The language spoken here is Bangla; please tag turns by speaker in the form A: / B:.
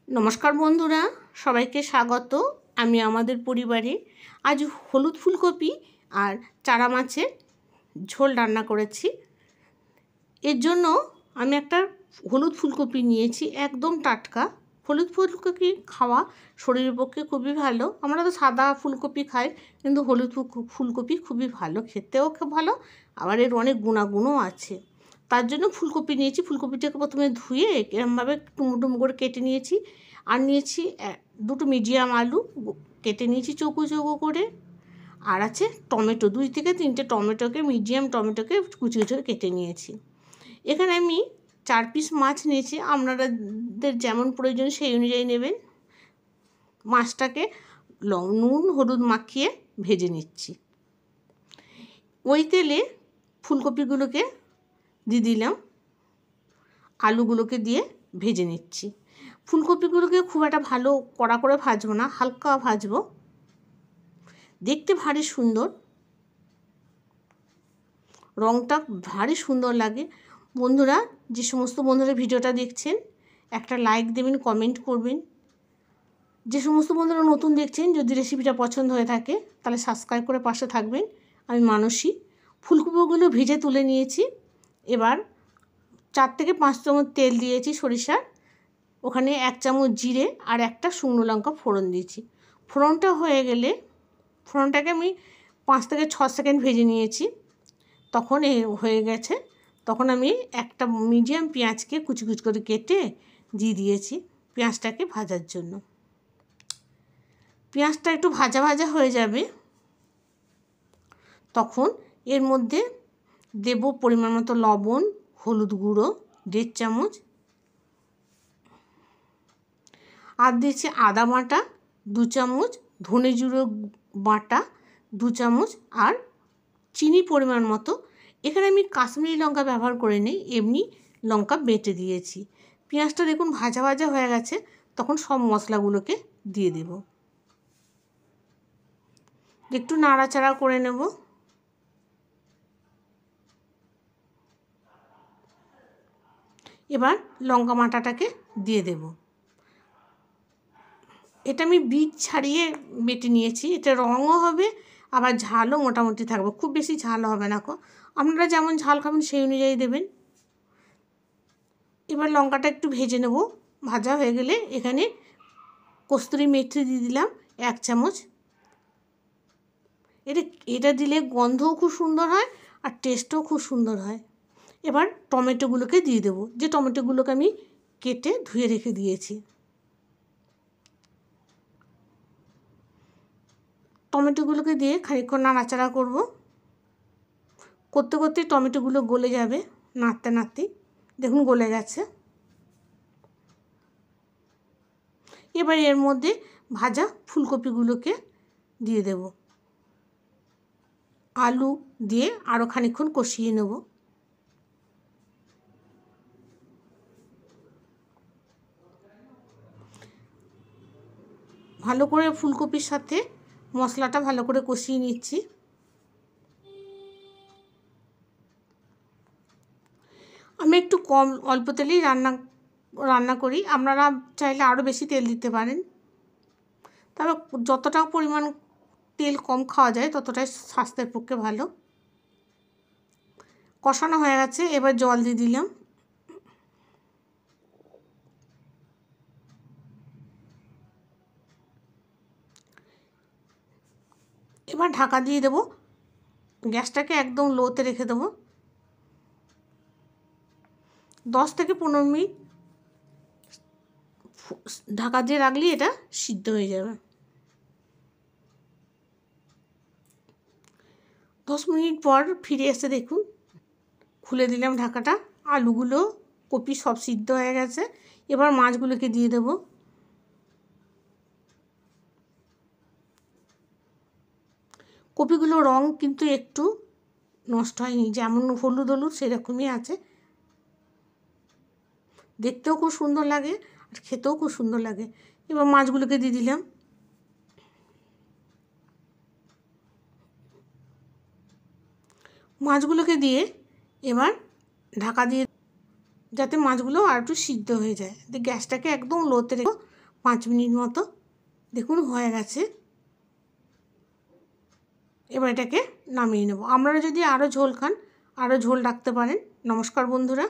A: नमस्कार बंधुरा सबाइके स्वागत। आमी आमादेर परिवारे आज हलुद फुलकपि और चारा माछेर झोल रान्ना करेछि। एर जोन्नो आमी एकटा हलुद फुलकपि नियेछि, एकदम टाटका। हलुद फुलकपि खावा शरीरेर पक्षे खूबই भालो। आमरा तो सादा फुलकपि खाई, किन्तु हलुद फुलकपि खूबই भालो, खेतेও भालो, आबार एर अनेक गुणागुणও आछे। तार जोन्नो फुलकपि नियेछि। फुलकपिटाके प्रथमे धुए एरमभावे डुमो डुमो करे केटे नियेछि और नियेछि दुटो मिडियाम आलू केटे नियेछि चौको चौको करे, और आछे टमेटो 2 থেকে 3টে टमेटोके मिडियाम टमेटोके कुचि कुचि करे केटे नियेछि। एखाने आमि 4 पिस माछ नियेछि, आपनादेर जेमन प्रयोजन सेई अनुयायी नेबेन। माछटाके नुन हलुद माखिए भेजे निচ্ছি। ओई तेले फुलकपिगुलोके দিয়ে দিলাম, আলুগুলোকে দিয়ে ভেজে নিচ্ছি। ফুলকপিগুলোকে খুব একটা ভালো কড়া করে ভাজবো না, হালকা ভাজবো, দেখতে ভারী সুন্দর, রংটা ভারী সুন্দর লাগে। বন্ধুরা, যে সমস্ত বন্ধুরা ভিডিওটা দেখছেন একটা লাইক দেবেন, কমেন্ট করবেন। যে সমস্ত বন্ধুরা নতুন দেখছেন, যদি রেসিপিটা পছন্দ হয়ে থাকে তাহলে সাবস্ক্রাইব করে পাশে থাকবেন। আমি মানসী। ফুলকপিগুলো ভেজে তুলে নিয়েছি। এবার 4 থেকে 5 চামচ তেল দিয়েছি সরিষার, ওখানে 1 চামচ জিরে আর একটা শুকনো লঙ্কা ফোড়ন দিয়েছি। ফোড়নটা হয়ে গেলে ফোড়নটাকে আমি 5 থেকে 6 সেকেন্ড ভেজে নিয়েছি। তখন হয়ে গেছে, তখন আমি একটা মিডিয়াম পেঁয়াজকে কুচি কুচি করে কেটে দিয়ে দিয়েছি পেঁয়াজটাকে ভাজার জন্য। পেঁয়াজটা একটু ভাজা ভাজা হয়ে যাবে, তখন এর মধ্যে দেব পরিমাণ মতো লবণ, হলুদ গুঁড়ো 1.5 চামচ, আর দিয়েছি আদা বাটা 2 চামচ, ধনে জিরে বাটা 2 চামচ, আর চিনি পরিমাণ মতো। এখানে আমি কাশ্মীরি লঙ্কা ব্যবহার করে নেই, এমনি লঙ্কা বেটে দিয়েছি। পেঁয়াজটা দেখুন ভাজা ভাজা হয়ে গেছে, তখন সব মশলাগুলোকে দিয়ে দেব। একটু নাড়াচাড়া করে নেব। এবার লঙ্কা বাটাটাকে দিয়ে দেব। এটা আমি বীজ ছাড়িয়ে বেটে নিয়েছি। এটা রঙও হবে, আবার ঝালও মোটামুটি থাকবে, খুব বেশি ঝাল হবে না। আপনারা যেমন ঝাল খাবেন সেই অনুযায়ী দেবেন। এবার লঙ্কাটা একটু ভেজে নেব। ভাজা হয়ে গেলে এখানে কস্তুরি মেথি দিয়ে দিলাম 1 চামচ। এটা দিলে গন্ধও খুব সুন্দর হয় আর টেস্টও খুব সুন্দর হয়। এবার টমেটোগুলোকে দিয়ে দেবো, যে টমেটোগুলোকে আমি কেটে ধুয়ে রেখে দিয়েছি। টমেটোগুলোকে দিয়ে খানিকক্ষণ নাড়াচাড়া করব। করতে করতে টমেটোগুলো গলে যাবে, নাড়তে নাড়তেই দেখুন গলে গেছে। এবার এর মধ্যে ভাজা ফুলকপিগুলোকে দিয়ে দেব, আলু দিয়ে আরও খানিকক্ষণ কষিয়ে নেব। ভালো করে ফুলকপির সাথে মশলাটা ভালো করে কষিয়ে নিচ্ছি। আমি একটু অল্প তেলেই রান্না করি, আপনারা চাইলে আরও বেশি তেল দিতে পারেন। তবে যতটা পরিমাণ তেল কম খাওয়া যায় ততটাই স্বাস্থ্যের পক্ষে ভালো। কষানো হয়ে গেছে, এবার জল দিয়ে দিলাম। এবার ঢাকা দিয়ে দেবো, গ্যাসটাকে একদম লোতে রেখে দেবো। 10 থেকে 15 মিনিট ঢাকা দিয়ে রাখলেই এটা সিদ্ধ হয়ে যাবে। 10 মিনিট পর ফিরে এসে দেখুন, খুলে দিলাম ঢাকাটা। আলুগুলো কপি সব সিদ্ধ হয়ে গেছে। এবার মাছগুলোকে দিয়ে দেব। কপিগুলো রং কিন্তু একটু নষ্ট হয়নি, যেমন হলুদ হলুদ সেরকমই আছে, দেখতেও খুব সুন্দর লাগে আর খেতেও খুব সুন্দর লাগে। এবার মাছগুলোকে দিয়ে দিলাম। মাছগুলোকে দিয়ে এবার ঢাকা দিয়ে, যাতে মাছগুলো আর একটু সিদ্ধ হয়ে যায়। গ্যাসটাকে একদম লোতে রেখে 5 মিনিট মতো। দেখুন হয়ে গেছে। এবার এটাকে নামিয়ে নেব। আপনারা যদি আরও ঝোল খান আরও ঝোল রাখতে পারেন। নমস্কার বন্ধুরা।